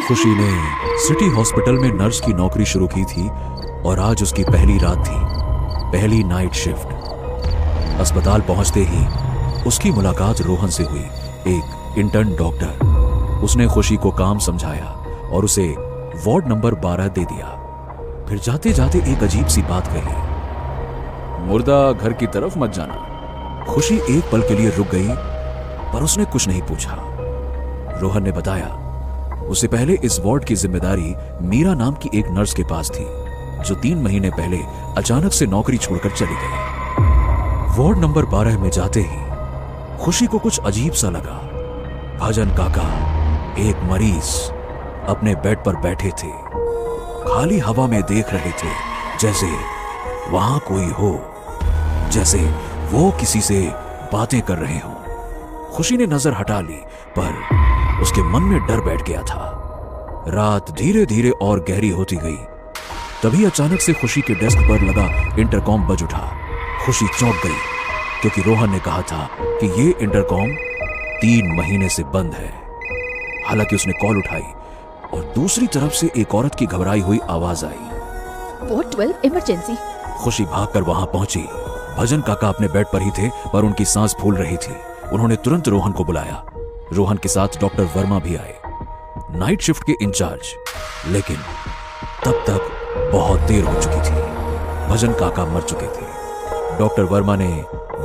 खुशी ने city hospital में नर्स की नौकरी शुरू की थी और आज उसकी पहली रात थी, पहली नाइट शिफ्ट। अस्पताल पहुंचते ही उसकी मुलाकात रोहन से हुई, एक इंटर्न डॉक्टर। उसने खुशी को काम समझाया और उसे वार्ड नंबर 12 दे दिया। फिर जाते जाते एक अजीब सी बात कही, मुर्दा घर की तरफ मत जाना। खुशी एक पल के लिए रुक गई, पर उसने कुछ नहीं पूछा। रोहन ने बताया, उससे पहले इस वार्ड की जिम्मेदारी मीरा नाम की एक नर्स के पास थी, जो 3 महीने पहले अचानक से नौकरी छोड़कर चली गई। वार्ड नंबर 12 में जाते ही खुशी को कुछ अजीब सा लगा। भजन काका, एक मरीज, अपने बेड पर बैठे थे, खाली हवा में देख रहे थे, जैसे वहां कोई हो, जैसे वो किसी से बातें कर रहे हो। खुशी ने नजर हटा ली, पर उसके मन में डर बैठ गया था। रात धीरे धीरे और गहरी होती गई। तभी अचानक से खुशी के डेस्क पर लगा इंटरकॉम बज उठा। खुशी चौंक गई, क्योंकि रोहन ने कहा था कि ये इंटरकॉम 3 महीने से बंद है। हालांकि उसने कॉल उठाई और दूसरी तरफ से एक औरत की घबराई हुई आवाज आई, वार्ड 12 इमरजेंसी। खुशी भागकर वहां पहुंची। भजन काका अपने बेड पर ही थे, पर उनकी सांस फूल रही थी। उन्होंने तुरंत रोहन को बुलाया। रोहन के साथ डॉक्टर वर्मा भी आए, नाइट शिफ्ट के इंचार्ज। लेकिन तब तक बहुत देर हो चुकी थी। भजन काका मर चुके थे। डॉक्टर वर्मा ने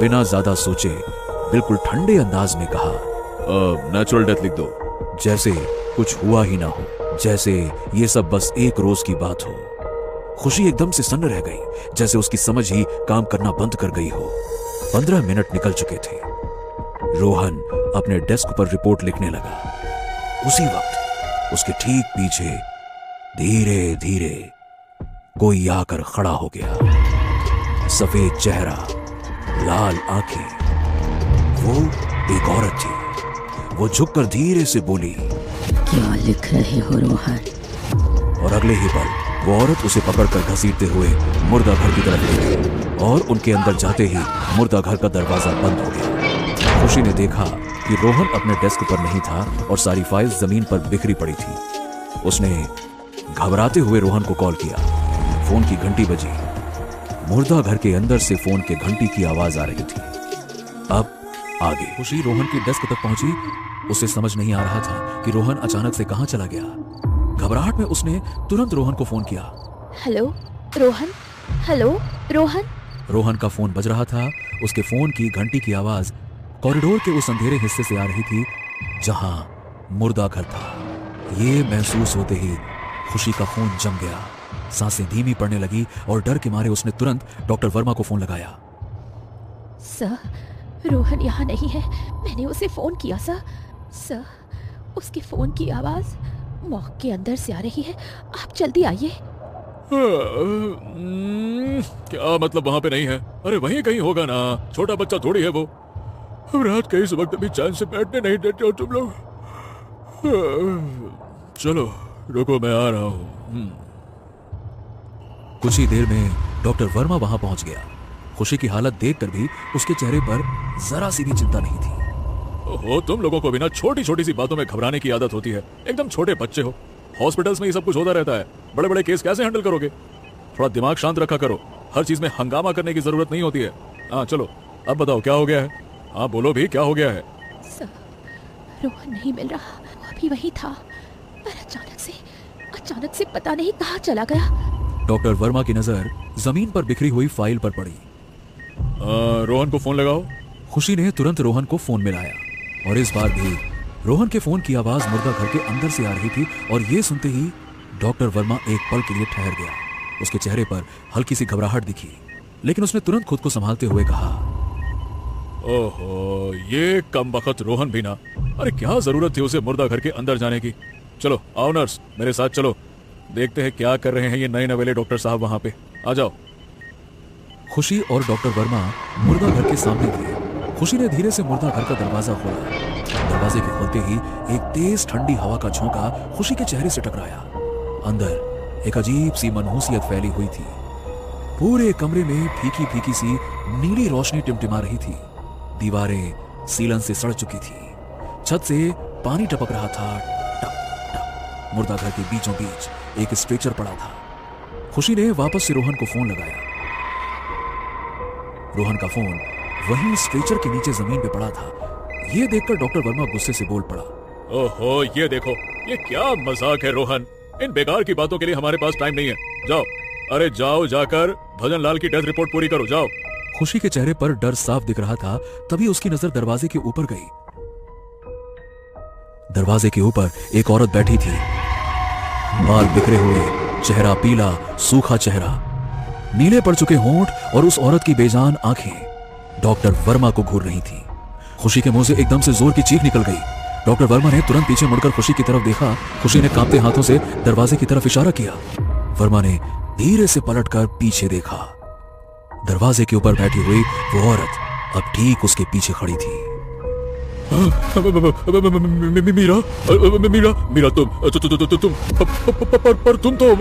बिना ज्यादा सोचे बिल्कुल ठंडे अंदाज में कहा, नेचुरल डेथ लिख दो, जैसे कुछ हुआ ही ना हो, जैसे ये सब बस एक रोज की बात हो। खुशी एकदम से सन्न रह गई, जैसे उसकी समझ ही काम करना बंद कर गई हो। 15 मिनट निकल चुके थे। रोहन अपने डेस्क पर रिपोर्ट लिखने लगा। उसी वक्त उसके ठीक पीछे धीरे धीरे कोई आकर खड़ा हो गया। सफेद चेहरा, लाल आंखें। वो एक औरत थी। वो झुककर धीरे से बोली, क्या लिख रहे हो रोहन? और अगले ही पल वो औरत उसे पकड़कर घसीटते हुए मुर्दा घर की तरफ ले गई और उनके अंदर जाते ही मुर्दा घर का दरवाजा बंद हो गया। खुशी ने देखा कि रोहन अपने डेस्क पर नहीं था और सारी फाइल्स जमीन पर बिखरी पड़ी थी। उसने घबराते हुए रोहन को कॉल किया। फोन की घंटी बजी। मुर्दा घर के अंदर से फोन के घंटी की आवाज आ रही थी। अब आगे खुशी रोहन की डेस्क तक पहुंची। उसे समझ नहीं आ रहा था कि रोहन अचानक से कहां चला गया। घबराहट में उसने तुरंत रोहन को फोन किया। Hello Rohan, hello Rohan. रोहन का फोन बज रहा था। उसके फोन की घंटी की आवाज कॉरिडोर के उस अंधेरे हिस्से से आ रही थी जहां मुर्दा घर था। ये महसूस होते ही खुशी का खून जम गया। सांसें धीमी पड़ने लगी और डर के मारे उसने तुरंत डॉक्टर वर्मा को फोन लगाया। सर, रोहन यहाँ नहीं है। मैंने उसे फोन किया सर। सर, उसके फोन की आवाज मॉक के अंदर से आ रही है। आप जल्दी आइए। क्या मतलब वहां पे नहीं है? अरे वहीं कहीं होगा ना, छोटा बच्चा थोड़ी है वो। अब रात के इस वक्त भी चैन से बैठने नहीं देते हो तुम लोग। चलो रुको, मैं आ रहा हूं। कुछ ही देर में डॉक्टर वर्मा वहां पहुंच गया। खुशी की हालत देखकर भी उसके चेहरे पर जरा सी भी चिंता नहीं थी। ओहो, तुम लोगों को भी ना छोटी छोटी सी बातों में घबराने की आदत होती है। एकदम छोटे बच्चे हो। हॉस्पिटल्स में ये सब कुछ होता रहता है। बड़े बड़े केस कैसे हैंडल करोगे? थोड़ा दिमाग शांत रखा करो। हर चीज में हंगामा करने की जरूरत नहीं होती है। हाँ चलो, अब बताओ क्या हो गया है? हाँ बोलो भी, क्या हो गया है? सर, रोहन नहीं मिल रहा। अभी वही था, पर अचानक से पता नहीं कहाँ चला गया। डॉक्टर वर्मा की नजर जमीन पर बिखरी हुई फाइल पर पड़ी। रोहन को फोन लगाओ। खुशी ने तुरंत रोहन को फोन मिलाया और इस बार भी रोहन के फोन की आवाज मुर्दा घर के अंदर से आ रही थी। और ये सुनते ही डॉक्टर वर्मा एक पल के लिए ठहर गया। उसके चेहरे पर हल्की सी घबराहट दिखी, लेकिन उसने तुरंत खुद को संभालते हुए कहा, ओहो, ये कमबख्त रोहन भी ना। अरे क्या जरूरत थी उसे मुर्दा घर के अंदर जाने की। चलो आओ नर्स, मेरे साथ चलो। देखते हैं क्या कर रहे हैं ये नए नवेले डॉक्टर साहब वहां पे। आ जाओ। खुशी और डॉक्टर वर्मा मुर्दा घर के सामने थे। खुशी ने धीरे से मुर्दा घर का दरवाजा खोला। दरवाजे के खोलते ही एक तेज ठंडी हवा का झोंका खुशी के चेहरे से टकराया। अंदर एक अजीब सी मनहूसियत फैली हुई थी। पूरे कमरे में फीकी फीकी सी नीली रोशनी टिमटिमा रही थी। दीवारें सीलन से सड़ चुकी थी। छत से पानी टपक रहा था, टप टप मुर्दा घर के बीचों बीच एक स्ट्रेचर पड़ा था। खुशी ने वापस से रोहन को फोन लगाया। रोहन का फोन वहीं स्ट्रेचर के नीचे जमीन पे पड़ा था। यह देखकर डॉक्टर वर्मा गुस्से से बोल पड़ा, ओहो, ये देखो, ये क्या मजाक है रोहन। इन बेकार की बातों के लिए हमारे पास टाइम नहीं है। जाओ, अरे जाओ, जाकर भजन लाल की डेथ रिपोर्ट पूरी करो, जाओ। खुशी के चेहरे पर डर साफ दिख रहा था। तभी उसकी नजर दरवाजे के ऊपर गई। दरवाजे के ऊपर एक औरत बैठी थी, बाल बिखरे हुए, चेहरा पीला, सूखा चेहरा, नीले पड़ चुके होंठ और उस औरत की बेजान आंखें डॉक्टर वर्मा को घूर रही थी। खुशी के मुंह से एकदम से जोर की चीख निकल गई। डॉक्टर वर्मा ने तुरंत पीछे मुड़कर खुशी की तरफ देखा। खुशी ने कांपते हाथों से दरवाजे की तरफ इशारा किया। वर्मा ने धीरे से पलटकर पीछे देखा। दरवाजे के ऊपर बैठी हुई वो औरत अब ठीक उसके पीछे खड़ी थी। मीरा, मीरा, मीरा, तुम पर तुम तो।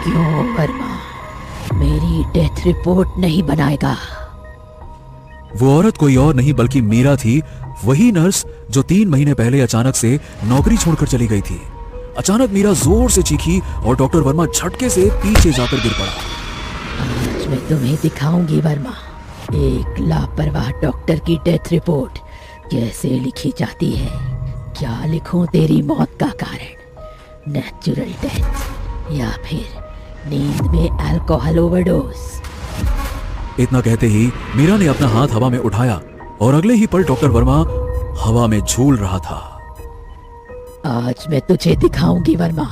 क्यों वर्मा, मेरी डेथ रिपोर्ट नहीं बनाएगा? वो औरत कोई और नहीं बल्कि मीरा थी, वही नर्स जो 3 महीने पहले अचानक से नौकरी छोड़कर चली गई थी। अचानक मीरा जोर से चीखी और डॉक्टर वर्मा झटके से पीछे जाकर गिर पड़ा। आज मैं तुम्हें दिखाऊंगी वर्मा, एक लापरवाह डॉक्टर की डेथ रिपोर्ट कैसे लिखी जाती है। क्या लिखूं तेरी मौत का कारण? नेचुरल डेथ या फिर नींद में अल्कोहल ओवरडोज? इतना कहते ही मीरा ने अपना हाथ हवा में उठाया और अगले ही पल डॉक्टर वर्मा हवा में झूल रहा था। आज मैं तुझे दिखाऊंगी वर्मा,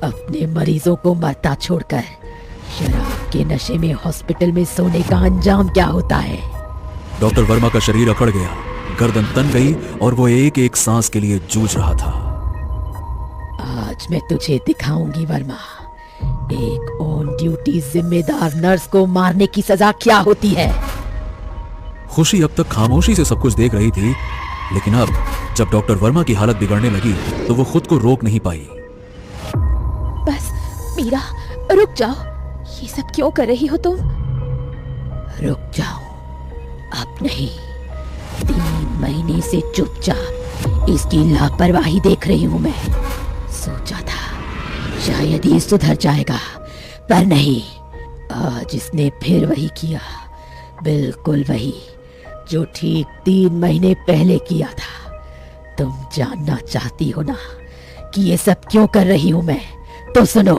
अपने मरीजों को मरता छोड़कर शराब के नशे में हॉस्पिटल में सोने का अंजाम क्या होता है। डॉक्टर वर्मा का शरीर अकड़ गया, गर्दन तन गई और वो एक एक सांस के लिए जूझ रहा था। आज मैं तुझे दिखाऊंगी वर्मा, एक ऑन ड्यूटी जिम्मेदार नर्स को मारने की सजा क्या होती है। खुशी अब तक खामोशी से सब कुछ देख रही थी, लेकिन अब जब डॉक्टर वर्मा की हालत बिगड़ने लगी तो वो खुद को रोक नहीं पाई। बस मीरा, रुक जाओ। ये सब क्यों कर रही हो तुम? रुक जाओ? अब नहीं, 3 महीने से चुपचाप इसकी लापरवाही देख रही हूं मैं। सोचा था शायद ये सुधर जाएगा, पर नहीं। आज इसने फिर वही किया, बिल्कुल वही जो ठीक 3 महीने पहले किया था। तुम जानना चाहती हो ना कि ये सब क्यों कर रही हूं मैं? तो सुनो।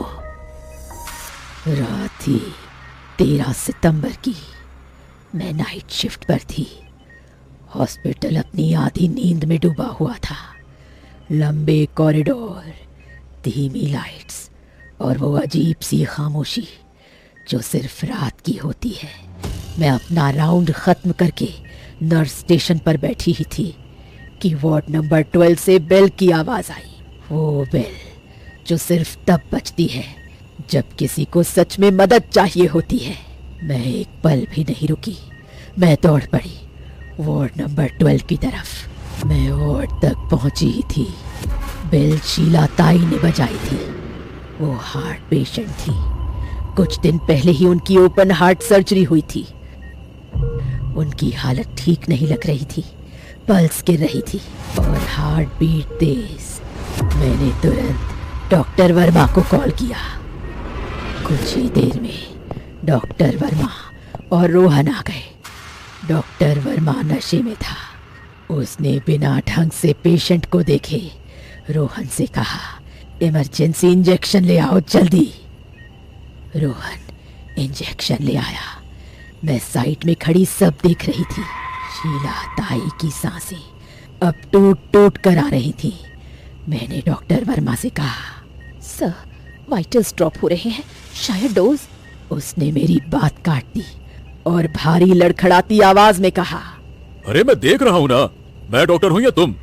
रात थी 13 सितंबर की। मैं नाइट शिफ्ट पर थी। हॉस्पिटल अपनी आधी नींद में डूबा हुआ था। लंबे कॉरिडोर, धीमी लाइट्स और वो अजीब सी खामोशी जो सिर्फ रात की होती है। मैं अपना राउंड खत्म करके नर्स स्टेशन पर बैठी ही थी कि वार्ड नंबर 12 से बेल की आवाज आई। वो बेल जो सिर्फ तब बजती है जब किसी को सच में मदद चाहिए होती है। मैं एक पल भी नहीं रुकी। मैं दौड़ पड़ी वार्ड नंबर 12 की तरफ। मैं वार्ड तक पहुंची ही थी। बेल शीला ताई ने बजाई थी। वो हार्ट पेशेंट थी। कुछ दिन पहले ही उनकी ओपन हार्ट सर्जरी हुई थी। उनकी हालत ठीक नहीं लग रही थी। पल्स गिर रही थी और हार्ट बीट तेज। मैंने तुरंत डॉक्टर वर्मा को कॉल किया। कुछ ही देर में डॉक्टर वर्मा और रोहन आ गए। डॉक्टर वर्मा नशे में था। उसने बिना ढंग से पेशेंट को देखे रोहन से कहा, इमरजेंसी इंजेक्शन ले आओ जल्दी। रोहन इंजेक्शन ले आया। मैं साइड में खड़ी सब देख रही थी। शीला ताई की सांसें अब टूट टूट कर आ रही थी। मैंने डॉक्टर वर्मा से कहा, सर, वाइटल्स ड्रॉप हो रहे हैं, शायद डोज। उसने मेरी बात काट दी और भारी लड़खड़ाती आवाज में कहा, अरे मैं देख रहा हूं ना, मैं डॉक्टर हूं या तुम?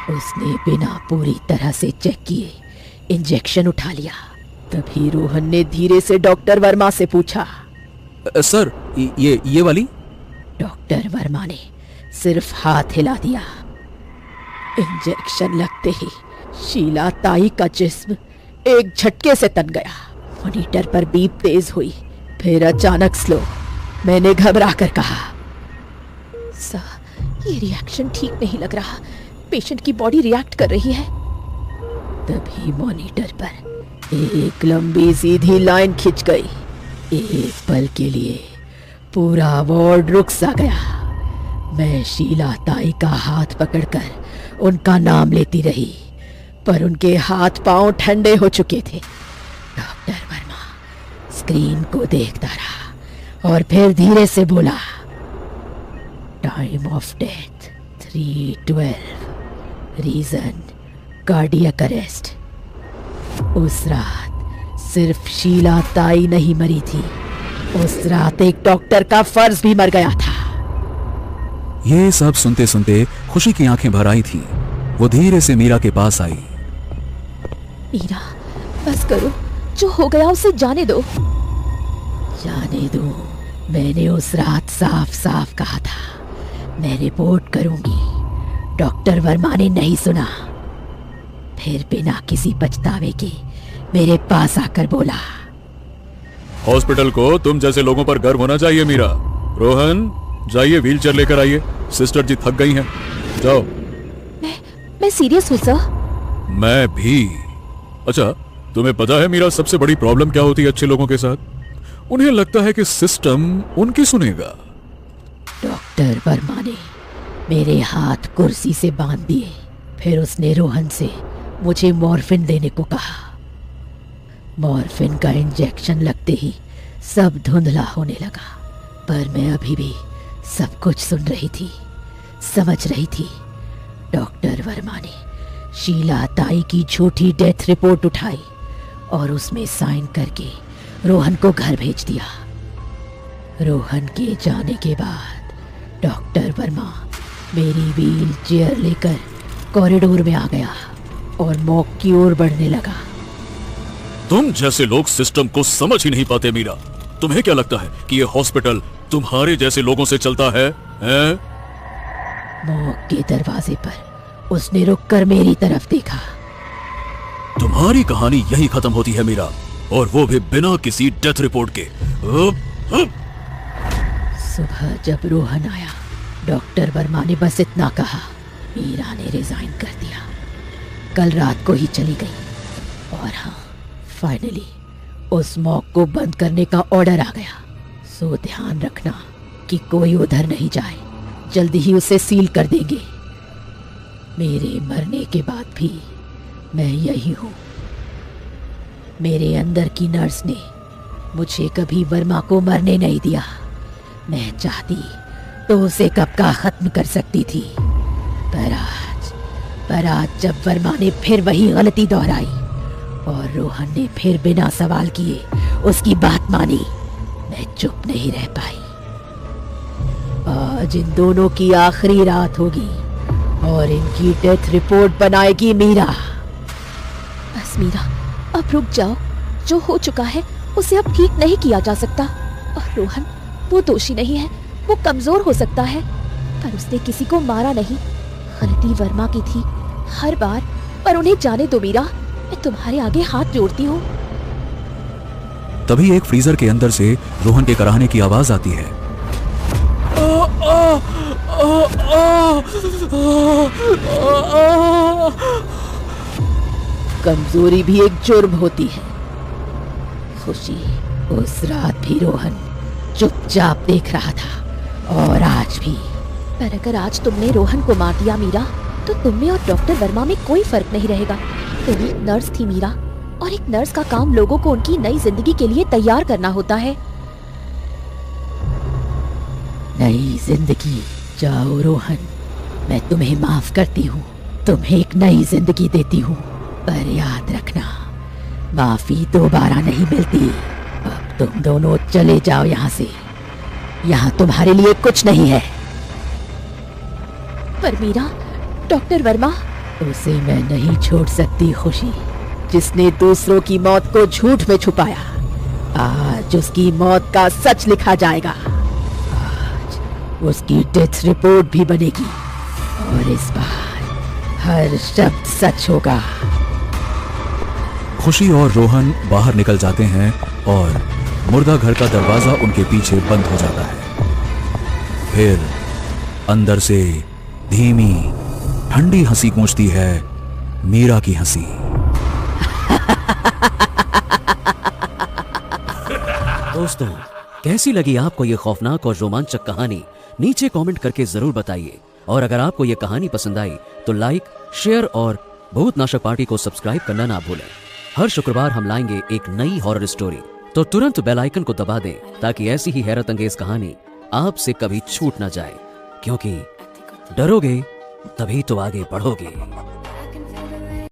उसने बिना पूरी तरह से चेक किए इंजेक्शन उठा लिया। तभी रोहन ने धीरे से डॉक्टर वर्मा से पूछा, सर ये वाली? डॉक्टर वर्मा ने सिर्फ हाथ हिला दिया। इंजेक्शन लगते ही शीला ताई का जिस्म एक झटके से तन गया। मॉनिटर पर बीप तेज हुई, फिर अचानक स्लो। मैंने घबरा कर कहा, सर, ये रिएक्शन ठीक नहीं लग रहा। पेशेंट की बॉडी रिएक्ट कर रही है। तभी मॉनिटर पर एक लंबी सीधी लाइन खिंच गई। एक पल के लिए पूरा वार्ड रुक सा गया। मैं शीला ताई का हाथ पकड़कर उनका नाम लेती रही, पर उनके हाथ पांव ठंडे हो चुके थे। डॉक्टर वर्मा स्क्रीन को देखता रहा और फिर धीरे से बोला, time of death 3:12, reason cardiac arrest. उस रात सिर्फ शीला ताई नहीं मरी थी, उस रात एक डॉक्टर का फर्ज भी मर गया था। ये सब सुनते सुनते खुशी की आंखें भर आई थीं। वो धीरे से मीरा के पास आई। मीरा, बस करो, जो हो गया उसे जाने दो। जाने दो? मैंने उस रात साफ साफ कहा था मैं रिपोर्ट करूंगी। डॉक्टर वर्मा ने नहीं सुना, फिर बिना किसी पछतावे के मेरे पास आकर बोला, हॉस्पिटल को तुम जैसे लोगों पर गर्व होना चाहिए मीरा। रोहन, जाइए व्हीलचेयर लेकर आइए, सिस्टर जी थक गई हैं। जाओ। मैं सीरियस हूँ सर। मैं भी। अच्छा, तुम्हें पता है मीरा सबसे बड़ी प्रॉब्लम क्या होती है अच्छे लोगों के साथ? उन्हें लगता है कि सिस्टम उनकी सुनेगा। डॉक्टर वर्मा ने मेरे हाथ कुर्सी से बांध दिए। फिर उसने रोहन से मुझे मॉर्फिन देने को कहा। मॉर्फिन का इंजेक्शन लगते ही सब धुंधला होने लगा, पर मैं अभी भी सब कुछ सुन रही थी, समझ रही थी। डॉक्टर वर्मा ने शीला ताई की झूठी डेथ रिपोर्ट उठाई और उसमें साइन करके रोहन को घर भेज दिया। रोहन के जाने के बाद डॉक्टर वर्मा मेरी व्हील चेयर लेकर कॉरिडोर में आ गया और मॉक की ओर बढ़ने लगा। तुम जैसे लोग सिस्टम को समझ ही नहीं पाते मीरा। तुम्हें क्या लगता है कि ये हॉस्पिटल तुम्हारे जैसे लोगों से चलता है? मॉक के दरवाजे पर उसने रुककर मेरी तरफ देखा। तुम्हारी कहानी यही खत्म होती है मीरा, और वो भी बिना किसी डेथ रिपोर्ट के। सुबह जब रोहन आया, डॉक्टर वर्मा ने बस इतना कहा, मीरा ने रिजाइन कर दिया, कल रात को ही चली गई। और हाँ, फाइनली उस मॉक को बंद करने का ऑर्डर आ गया। सो ध्यान रखना कि कोई उधर नहीं जाए, जल्दी ही उसे सील कर देंगे। मेरे मरने के बाद भी मैं यही हूँ। मेरे अंदर की नर्स ने मुझे कभी वर्मा को मरने नहीं दिया। मैं चाहती तो उसे कब का खत्म कर सकती थी, पर आज जब वर्मा ने फिर वही गलती दोहराई और रोहन ने फिर बिना सवाल किए उसकी बात मानी, मैं चुप नहीं रह पाई। आज इन दोनों की आखिरी रात होगी और इनकी डेथ रिपोर्ट बनाएगी मीरा। बस मीरा, अब रुक जाओ। जो हो चुका है उसे अब ठीक नहीं किया जा सकता। और रोहन, वो दोषी नहीं है, वो कमजोर हो सकता है, पर उसने किसी को मारा नहीं। गलती वर्मा की थी हर बार, पर उन्हें जाने दो मीरा। मैं तुम्हारे आगे हाथ जोड़ती हूँ। तभी एक फ्रीजर के अंदर से रोहन के कराहने की आवाज आती है। कमजोरी भी एक जुर्म होती है। खुशी, उस रात भी रोहन चुपचाप देख रहा था और आज भी। पर अगर आज तुमने रोहन को मार दिया मीरा, तो तुम में और डॉक्टर वर्मा में कोई फर्क नहीं रहेगा। तुम एक नर्स थी मीरा, और एक नर्स का काम लोगों को उनकी नई जिंदगी के लिए तैयार करना होता है। नई जिंदगी? जाओ रोहन, मैं तुम्हें माफ करती हूँ, तुम्हें एक नई जिंदगी देती हूँ, पर याद रखना, माफी दोबारा नहीं मिलती। अब तुम दोनों चले जाओ यहाँ से, यहाँ तुम्हारे लिए कुछ नहीं है। पर मीरा, डॉक्टर वर्मा, उसे मैं नहीं छोड़ सकती खुशी, जिसने दूसरों की मौत को झूठ में छुपाया। आज उसकी मौत का सच लिखा जाएगा। आज उसकी डेथ रिपोर्ट भी बनेगी और इस बार हर शब्द सच होगा। खुशी और रोहन बाहर निकल जाते हैं और मुर्दा घर का दरवाजा उनके पीछे बंद हो जाता है। फिर अंदर से धीमी ठंडी हंसी गूंजती है, मीरा की हंसी। दोस्तों, कैसी लगी आपको ये खौफनाक और रोमांचक कहानी? नीचे कमेंट करके जरूर बताइए। और अगर आपको ये कहानी पसंद आई तो लाइक, शेयर और भूतनाशक पार्टी को सब्सक्राइब करना ना भूलें। हर शुक्रवार हम लाएंगे एक नई हॉरर स्टोरी, तो तुरंत बेल आइकन को दबा दें ताकि ऐसी ही हैरत अंगेज कहानी आपसे कभी छूट ना जाए, क्योंकि डरोगे तभी तो आगे बढ़ोगे।